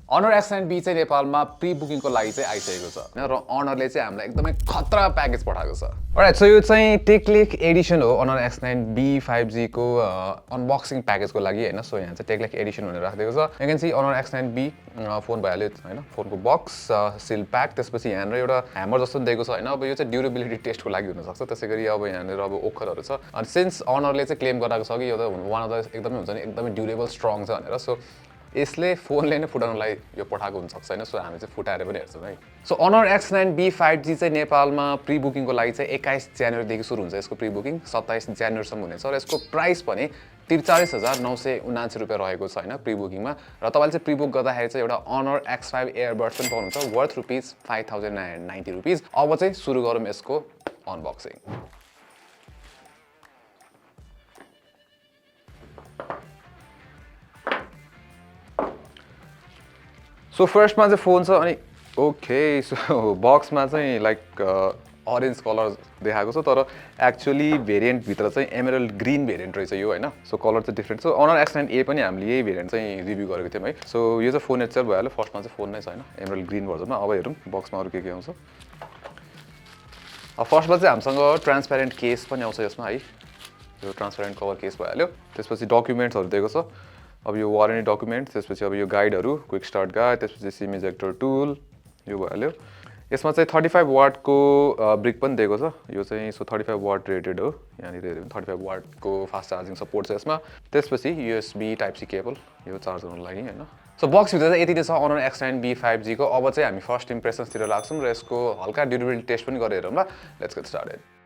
Honor X9b चाहिँ नेपालमा pre बुकिङको लागि चाहिँ आइसकेको छ हैन र Honorले चाहिँ हामीलाई एकदमै खतरा प्याकेज पठाएको छ। अलराइट सो यो चाहिँ टेक्लेक एडिसन हो Honor X9b 5G को अनबक्सिङ प्याकेजको लागि हैन। सो यहाँ चाहिँ टेक्लेक एडिसन भनेर राखिदिएको छ। You can see Honor X9b phone भइहाल्यो हैन। फोनको बक्स सिल प्याक त्यसपछि यहाँनिर एउटा ह्यामर जस्तो दिएको छ हैन। अब यो चाहिँ ड्युरेबिलिटी टेस्टको लागि हुन सक्छ। त्यसैगरी अब यहाँनिर अब ओखरहरू छ। अनि सिन्स Honorले चाहिँ क्लेम गराएको छ कि यो त वान अफ द एकदमै हुन्छ नि एकदमै ड्युरेबल स्ट्रङ छ भनेर। सो यसले फोनले नै फुटाउनलाई यो पठाएको हुन सक्छ हैन। सो हामी चाहिँ फुटाएर पनि हेर्छौँ है। सो Honor X9b 5G चाहिँ नेपालमा प्री बुकिङको लागि चाहिँ 21 जनवरीदेखि सुरु हुन्छ यसको प्री बुकिङ 27 जनवरीसम्म हुनेछ र यसको प्राइस पनि 43,979 रुपियाँ रहेको छ हैन प्री बुकिङमा। र तपाईले चाहिँ प्री बुक गर्दाखेरि चाहिँ एउटा Honor X5 एयरबड्स पनि पाउनुहुन्छ वर्थ रुपीज 5,990 रुपीज। अब चाहिँ सुरु गरौँ यसको अनबक्सिङ। सो फर्स्टमा चाहिँ फोन छ अनि ओके सो बक्समा चाहिँ लाइक अरेन्ज कलर देखाएको छ तर एक्चुअली भेरिएन्ट भित्र चाहिँ एमरल्ड ग्रीन भेरिएन्ट रहेछ यो हैन। सो कलर चाहिँ डिफरेन्ट छ। Honor X9a पनि हामीले यही भेरिएन्ट चाहिँ रिभ्यू गरेको थियौँ है। सो यो चाहिँ फोन इट्सेल्फ भइहाल्यो। फर्स्टमा चाहिँ फोन नै छ हैन एमरल्ड ग्रीन भर्जनमा। अब हेरौँ बक्समा अरू के आउँछ। अब फर्स्टमा चाहिँ हामीसँग ट्रान्सप्यारेन्ट केस पनि आउँछ यसमा है। यो ट्रान्सप्यारेन्ट कभर केस भइहाल्यो। त्यसपछि डकुमेन्ट्सहरू दिएको छ। अब यो वारेन्टी डकुमेन्ट त्यसपछि अब यो गाइडहरू क्विक स्टार्ट गाइड त्यसपछि सिम इजेक्टर टुल यो भइहाल्यो। यसमा चाहिँ 35 वाटको ब्रिक पनि दिएको छ। यो चाहिँ सो 35 वाट रेटेड हो। यहाँनिर हेऱ्यो भने 35 वाटको फास्ट चार्जिङ सपोर्ट छ यसमा। त्यसपछि USB टाइप सी केबल यो चार्ज गर्नको लागि हैन। सो बक्सभित्र चाहिँ यति नै छ Honor X9b 5G को। अब चाहिँ हामी फर्स्ट इम्प्रेसन्सतिर लाग्छौँ र यसको हल्का ड्युरेबिलिटी टेस्ट पनि गरेर हेरौँ ल। Let's get started.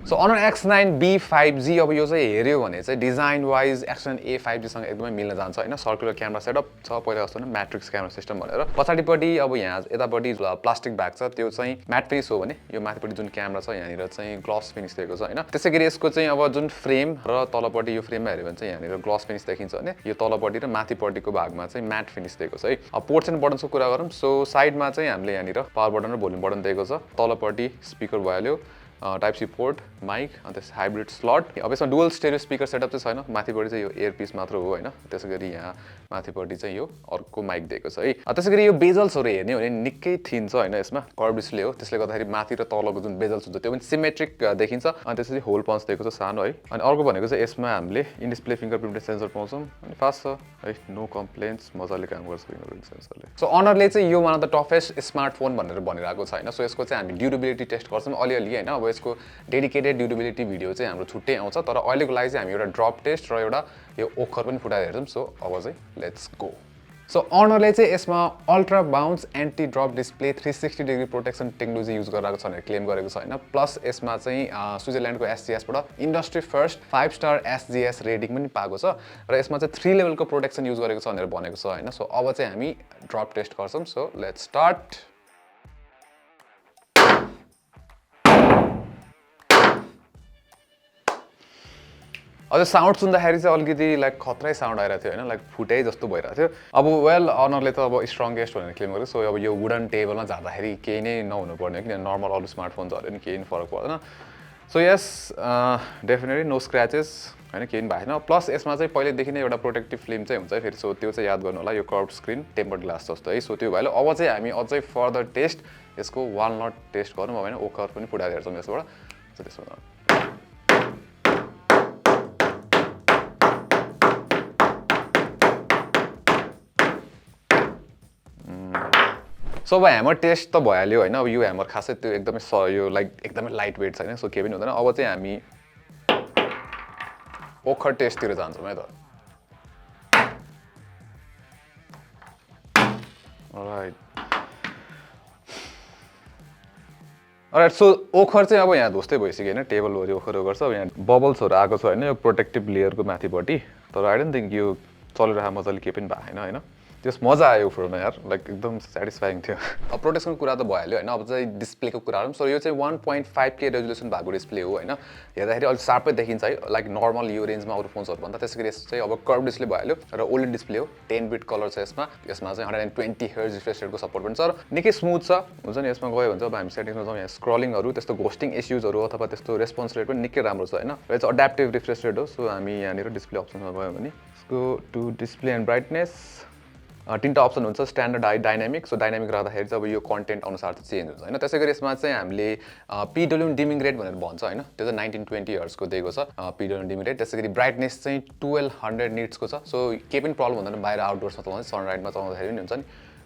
So Honor X9b 5G अब यो चाहिँ हेऱ्यो भने चाहिँ डिजाइन वाइज X9a 5G सँग एकदमै मिल्न जान्छ हैन। सर्कुलर क्यामेरा सेटअप छ पहिला जस्तो नै म्याट्रिक्स क्यामेरा सिस्टम भनेर। पछाडिपट्टि अब यहाँ यतापट्टि प्लास्टिक ब्याग छ त्यो चाहिँ म्याट फिनिस हो भने यो माथिपट्टि जुन क्यामेरा छ यहाँनिर चाहिँ ग्लस फिनिस दिएको छ हैन। त्यसैगरी यसको चाहिँ अब जुन फ्रेम र तलपट्टि यो फ्रेममा हेऱ्यो भने चाहिँ यहाँनिर ग्लस फिनिस देखिन्छ भने यो तलपट्टि र माथिपट्टिको भागमा चाहिँ म्याट फिनिस दिएको छ है। अब पोर्ट्स एन्ड बटन्सको कुरा गरौँ। सो साइडमा चाहिँ हामीले यहाँनिर पावर बटन र भोल्युम बटन दिएको छ। तलपट्टि स्पिकर भइहाल्यो टाइप सी पोर्ट माइक अनि त्यस हाइब्रिड स्लट। अब यसमा डुअल स्टेरियो स्पिकर सेटअप चाहिँ छैन। माथिपट्टि चाहिँ यो इयरपिस मात्र हो हैन। त्यसैगरी यहाँ माथिपट्टि चाहिँ यो अर्को माइक दिएको छ है। त्यसैगरी यो बेजल्सहरू हेर्ने हो भने निकै थिन छ हैन। यसमा कर्भ डिस्प्ले हो त्यसले गर्दाखेरि माथि र तलको जुन बेजल्स हुन्छ त्यो पनि सिमेट्रिक देखिन्छ। अनि त्यसपछि होल पन्च दिएको छ सानो है। अनि अर्को भनेको चाहिँ यसमा हामीले इन डिस्प्ले फिङ्गरप्रिन्ट सेन्सर पाउँछौँ अनि फास्ट छ है। नो कम्प्लेन्ट्स मजाले काम गर्छ फिङ्गरप्रिन्ट सेन्सरले। सो Honorले चाहिँ यो one of the toughest smartphone भनेर भनिरहेको छ हैन। सो यसको चाहिँ हामी ड्युरेबिलिटी टेस्ट गर्छौँ अलिअलि हैन। अब यसको डेडिकेटेड ड्युरेबिलिटी भिडियो चाहिँ हाम्रो छुट्टै आउँछ तर अहिलेको लागि चाहिँ हामी एउटा ड्रप टेस्ट र एउटा यो ओखर पनि फुटाएर हेर्छौँ। सो अब चाहिँ लेट्स गो। सो Honorले चाहिँ यसमा ultra bounce anti drop display 360 degree protection technology use गरेको छ भनेर क्लेम गरेको छ हैन। प्लस यसमा चाहिँ स्विजरल्यान्डको SGSबाट industry first 5 star SGS rating पनि पाएको छ र यसमा चाहिँ 3 लेभलको प्रोटेक्सन युज गरेको छ भनेर भनेको छ हैन। सो अब चाहिँ हामी ड्रप टेस्ट गर्छौँ। So let's start. अझ साउन्ड सुन्दाखेरि चाहिँ अलिकति लाइक खतरै साउन्ड आइरहेको थियो हैन। लाइक फुटे जस्तो भइरहेको थियो। अब वेल Honorले त अब स्ट्रङ्गेस्ट भनेर क्लेम गर्यो। सो अब यो वुडन टेबलमा जाँदाखेरि केही नै नहुनु पर्ने किन नर्मल अरू स्मार्टफोन्सहरू नि केही फरक पर्दैन। So yes definitely no scratches हैन केही पनि भएन। प्लस यसमा चाहिँ पहिलेदेखि नै एउटा प्रोटेक्टिभ फिल्म चाहिँ हुन्छ है फेरि। सो त्यो चाहिँ याद गर्नु होला यो कर्भ स्क्रिन टेम्पर्ड ग्लास जस्तो है। सो त्यो भयो। अब चाहिँ हामी अझै फर्दर टेस्ट यसको वालनट टेस्ट गरौँ अब हैन। ओखर पनि फुटाएर हेर्छौँ यसबाट। सो त्यसमा सो अब ह्यामर टेस्ट त भइहाल्यो हैन। अब यो ह्यामर खासै त्यो एकदमै यो लाइक एकदमै लाइट वेट छैन। सो केही पनि हुँदैन। अब चाहिँ हामी ओखर टेस्टतिर जान्छौँ है त। अलराइट सो ओखर चाहिँ अब यहाँ धुस्तै भइसक्यो हैन। टेबल वरि ओखर गर्छ। अब यहाँ बबल्सहरू आएको छ हैन यो प्रोटेक्टिभ लेयरको माथिपट्टि। तर आई डोन्ट थिङ्क यो चलिरहेको मजाले केही पनि भएन हैन। त्यस मजा आयो फोनमा यार लाइक एकदम सेटिस्फाइङ थियो। अब प्रोटेक्सनको कुरा त भइहाल्यो हैन। अब चाहिँ डिस्प्लेको कुरा गरौँ। सो यो चाहिँ 1.5K रेजोल्युसन भएको डिस्प्ले हो हैन। हेर्दाखेरि अलिक सार्पै देखिन्छ है लाइक नर्मल यो रेन्जमा अरू फोन्सहरू भन्दा। त्यसैगरी यस चाहिँ अब कर्भ डिस्प्ले भइहाल्यो र ओलेड डिस्प्ले हो 10 बिट कलर छ यसमा। यसमा चाहिँ 120 हर्ज रिफ्रेश रेटको सपोर्ट पनि छ र निकै स्मुथ छ हुन्छ नि। यसमा गयो भने चाहिँ अब हामी सेटिङ्समा जाउँ यहाँ स्क्रलिङहरू त्यस्तो घोस्टिङ इस्युजहरू अथवा त्यस्तो रेस्पोन्स रेट पनि निकै राम्रो छ हैन। र यो चाहिँ अड्याप्टिभ रिफ्रेश रेट हो। सो हामी यहाँनिर डिस्प्ले अप्सनमा गयो भने go to display and brightness. तीनटा अप्सन हुन्छ स्ट्यान्डर्ड डाइनामिक सो डाइनामिक राख्दाखेरि चाहिँ अब यो कन्टेन्ट अनुसार चाहिँ चेन्ज हुन्छ हैन त्यसै गरी यसमा चाहिँ हामीले PWM डिमिङ रेट भनेर भन्छ हैन त्यो चाहिँ 1920 हर्ट्जको दिएको छ PWM डिमिङ रेट त्यसै गरी ब्राइटनेस चाहिँ 1200 निट्सको छ सो केही पनि प्रब्लम हुँदैन बाहिर आउटडोर्समा चलाउँदा सनलाइटमा चलाउँदाखेरि पनि हुन्छ नि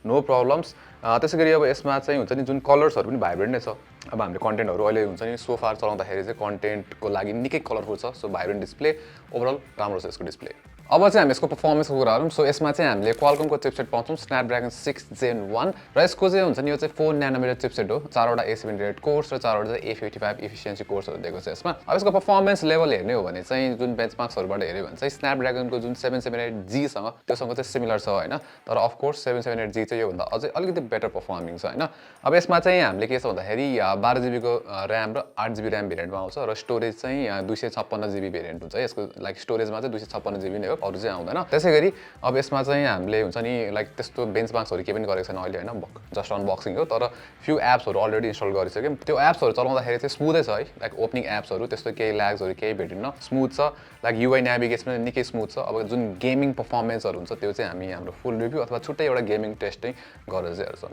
नो प्रब्लम्स त्यसै गरी अब यसमा चाहिँ हुन्छ नि जुन कलर्सहरू पनि भाइब्रेन्ट नै छ अब हामीले कन्टेन्टहरू अहिले हुन्छ नि सोफार चलाउँदाखेरि चाहिँ कन्टेन्टको लागि निकै कलरफुल छ सो भाइब्रेन्ट डिस्प्ले ओभरअल राम्रो छ यसको डिस्प्ले अब चाहिँ हामी यसको पर्फर्मेन्सको कुरा गरौँ सो यसमा चाहिँ हामीले क्वालकमको चिपसेट पाउँछौँ स्न्यापड्रागन 6 Gen 1 र यसको चाहिँ हुन्छ नि यो चाहिँ 4 नैनोमिटर चिपसेट हो 4वटा A78 कोर्स र 4वटा चाहिँ A55 एफिसिएन्सी कोर्सहरू दिएको छ यसमा अब यसको पर्फर्मेन्स लेभल हेर्ने हो भने चाहिँ जुन बेन्चमार्क्सहरूबाट हेर्यो भने चाहिँ स्न्यापड्रागनको जुन 778G सँग त्योसँग चाहिँ सिमिलर छ हैन तर अफ कोर्स 778G चाहिँ योभन्दा अझै अलिकति बेटर पर्फर्मिङ छ हैन अब यसमा चाहिँ हामीले के छ भन्दाखेरि 12GB को र्याम र 8GB र्याम भेरिएन्टमा आउँछ र स्टोरेज चाहिँ 256GB भेरिएन्ट हुन्छ यसको लाइक स्टोरेजमा चाहिँ 256GB नै हो अरु चाहिँ आउँदैन त्यसै गरी अब यसमा चाहिँ हामीले हुन्छ नि लाइक त्यस्तो बेन्चमार्क्सहरू केही पनि गरेको छैन अहिले हैन जस्ट अनबक्सिङ हो तर फ्यु एप्सहरू अलरेडी इन्स्टल गरिसक्यौँ त्यो एप्सहरू चलाउँदाखेरि चाहिँ स्मुथै छ है लाइक ओपनिङ एप्सहरू त्यस्तो केही ल्याग्सहरू केही भेटिन्न स्मुथ छ लाइक युआई नेभिगेसन पनि निकै स्मुथ छ अब जुन गेमिङ पर्फर्मेन्सहरू हुन्छ त्यो चाहिँ हामी हाम्रो फुल रिभ्यू अथवा छुट्टै एउटा गेमिङ टेस्ट चाहिँ गरेर चाहिँ हेर्छौँ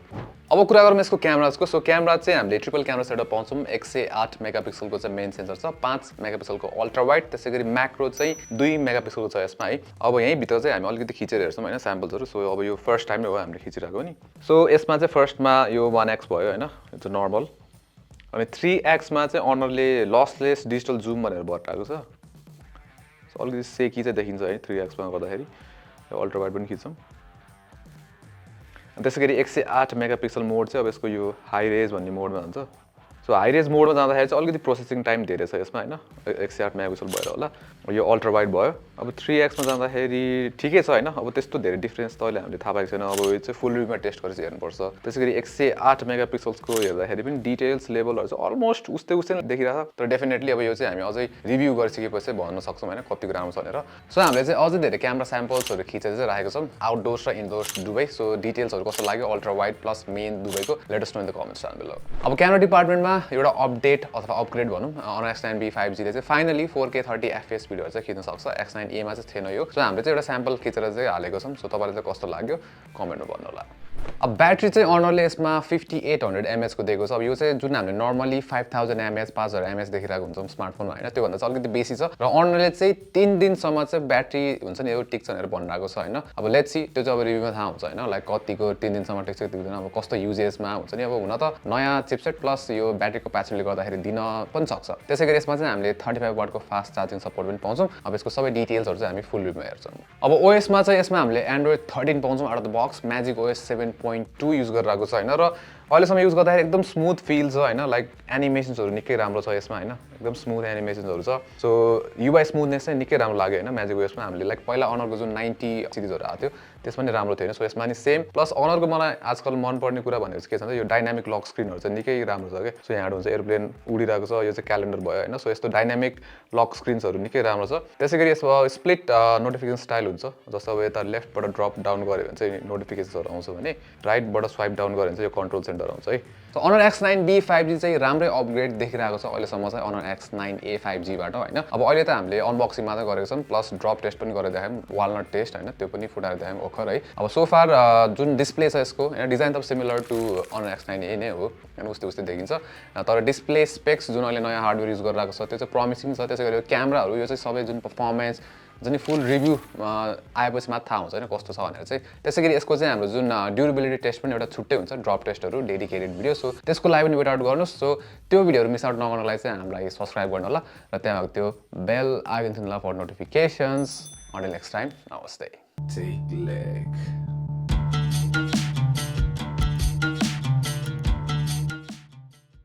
अब कुरा गरौँ यसको क्यामेराजको सो क्यामेरा चाहिँ हामीले ट्रिपल क्यामेरा सेटअप पाउँछौँ 108 मेगापिक्सलको चाहिँ मेन सेन्सर छ 5 मेगापिक्सलको अल्ट्रा वाइड त्यसै गरी म्याक्रो चाहिँ 2 मेगापिक्सलको छ यसमा है अब यहीँभित्र चाहिँ हामी अलिकति खिचेर हेर्छौँ होइन स्याम्पल्सहरू सो अब यो फर्स्ट टाइम हो हामीले खिचिरहेको नि सो यसमा चाहिँ फर्स्टमा यो 1x भयो होइन यो चाहिँ नर्मल अनि 3xमा चाहिँ अनरले लसलेस डिजिटल जुम भनेर बताएको छ सो अलिकति सेकी चाहिँ देखिन्छ है 3xमा गर्दाखेरि यो अल्ट्रा वाइड पनि खिच्छौँ त्यसै गरी 108 मेगापिक्सल मोड चाहिँ अब यसको यो हाई रेज भन्ने मोडमा हुन्छ सो हाई रेज मोडमा जाँदाखेरि चाहिँ अलिकति प्रोसेसिङ टाइम धेरै छ यसमा हैन 108 मेगापिक्सल भएर होला यो अल्ट्रा वाइड भयो अब 3xमा जाँदाखेरि ठिकै छ हैन अब त्यस्तो धेरै डिफरेन्स त अहिले हामीले थाहा पाएको छैन अब यो चाहिँ फुल रिभ्यूमा टेस्ट गरेर हेर्नुपर्छ त्यसै गरी 108 मेगापिक्सलको हेर्दाखेरि पनि डिटेल्स लेभलहरू चाहिँ अलमोस्ट उस्तै देखिरहेको छ तर डेफिनेटली अब यो चाहिँ हामी अझै रिभ्यू गरिसकेपछि भन्न सक्छौँ हैन कतिको राम्रो छ भनेर सो हामीले चाहिँ अझै धेरै क्यामेरा स्याम्पल्सहरू खिचेर चाहिँ राखेको छौँ आउटडोर्स र इनडोर्स दुवै सो डिटेल्सहरू कस्तो लाग्यो अल्ट्रा वाइड प्लस मेन दुवैको latest no in the comments down below अब क्यामेरा डिपार्टमेन्टमा एउटा अपडेट अथवा अपग्रेड भनौँ Honor X9b 5G ले चाहिँ फाइनली 4K 30 FPS भिडियोहरू चाहिँ खिच्न सक्छ X9a मा चाहिँ थिएन यो सो हामीले चाहिँ एउटा स्याम्पल खिचेर चाहिँ हालेको छौँ सो तपाईँलाई चाहिँ कस्तो लाग्यो कमेन्टमा भन्नु होला अब ब्याट्री चाहिँ Honorले यसमा 5800 mAh को दिएको छ अब यो चाहिँ जुन हामीले नर्मली 5000 mAh 5000 mAh देखिरहेको हुन्छौँ स्मार्टफोनमा हैन त्योभन्दा चाहिँ अलिकति बेसी छ र Honorले चाहिँ 3 दिनसम्म चाहिँ ब्याट्री हुन्छ नि यो टिक्छ भनेर भनिरहेको छ हैन अब लेट्स सी त्यो चाहिँ अब रिभ्यूमा थाहा हुन्छ हैन लाइक कतिको 3 दिनसम्म टिक्छ टिक्दैन अब कस्तो युजेसमा हुन्छ नि अब हुन त नयाँ चिपसेट प्लस यो ब्याट्री क्यापेसिटीले गर्दाखेरि दिन पनि सक्छ त्यसै गरी यसमा चाहिँ हामीले 35 वाटको फास्ट चार्जिङ सपोर्ट पनि पाउँछौँ अब यसको सबै डिटेल्सहरू चाहिँ हामी फुल रिभ्यूमा हेर्छौँ अब ओएसमा चाहिँ यसमा हामीले एन्ड्रोइड 13 पाउँछौँ out of the box Magic OS 7.2 use गरिरहेको छ हैन र अहिलेसम्म युज गर्दाखेरि एकदम स्मुथ फिल छ हैन लाइक एनिमेसन्सहरू निकै राम्रो छ यसमा हैन एकदम स्मुथ एनिमेसन्सहरू छ सो युआई स्मुथनेस चाहिँ निकै राम्रो लाग्यो हैन म्याजिक ओएसमा हामीले लाइक पहिला Honorको जुन 90 सिरिजहरू आएको थियो त्यसमा नि राम्रो थियो सो यसमा नि सेम प्लस Honorको मलाई आजकल मनपर्ने कुरा भनेको चाहिँ के छ भन्दा यो डाइनामिक लक स्क्रिनहरू चाहिँ निकै राम्रो छ के सो यहाँबाट हुन्छ एयरप्लेन उडिरहेको छ यो चाहिँ क्यालेन्डर भयो हैन सो यस्तो डाइनामिक लक स्क्रिन्सहरू निकै राम्रो छ त्यसै गरी यसमा स्प्लिट नोटिफिकेसन स्टाइल हुन्छ जस्तो अब यता लेफ्टबाट ड्रप डाउन गऱ्यो भने चाहिँ नोटिफिकेसनहरू आउँछ भने राइटबाट स्वाइप डाउन गऱ्यो भने चाहिँ यो कन्ट्रोल सेन्टर आउँछ है सो Honor X9b 5G चाहिँ राम्रै अपग्रेड देखिरहेको छ अहिलेसम्म चाहिँ Honor X9a 5G बाट हैन अब अहिले त हामीले अनबक्सिङ मात्रै गरेको छौँ प्लस ड्रप टेस्ट पनि गरेर देखायौँ वालनट टेस्ट हैन त्यो पनि फुटाएर देखायौँ ओखर है अब सो फार जुन डिस्प्ले छ यसको हैन डिजाइन त सिमिलर टु Honor X9a नै हो हैन उस्तै देखिन्छ तर डिस्प्ले स्पेक्स जुन अहिले नयाँ हार्डवेयर युज गरिरहेको छ त्यो चाहिँ प्रमिसिङ छ त्यसै गरी क्यामेराहरू यो चाहिँ सबै जुन पर्फर्मेन्स जुन फुल रिभ्यू आएपछि मात्र थाहा हुन्छ हैन कस्तो छ भनेर चाहिँ त्यसै गरी यसको चाहिँ हाम्रो जुन ड्युरेबिलिटी टेस्ट पनि एउटा छुट्टै हुन्छ ड्रप टेस्टहरू डेडिकेटेड भिडियो सो त्यसको लागि पनि वेट आउट गर्नुहोस् सो त्यो भिडियोहरू मिस आउट नगर्नलाई चाहिँ हामीलाई सब्स्क्राइब गर्नु होला र त्यहाँ त्यो bell icon then for notifications until next time namaste Take leg.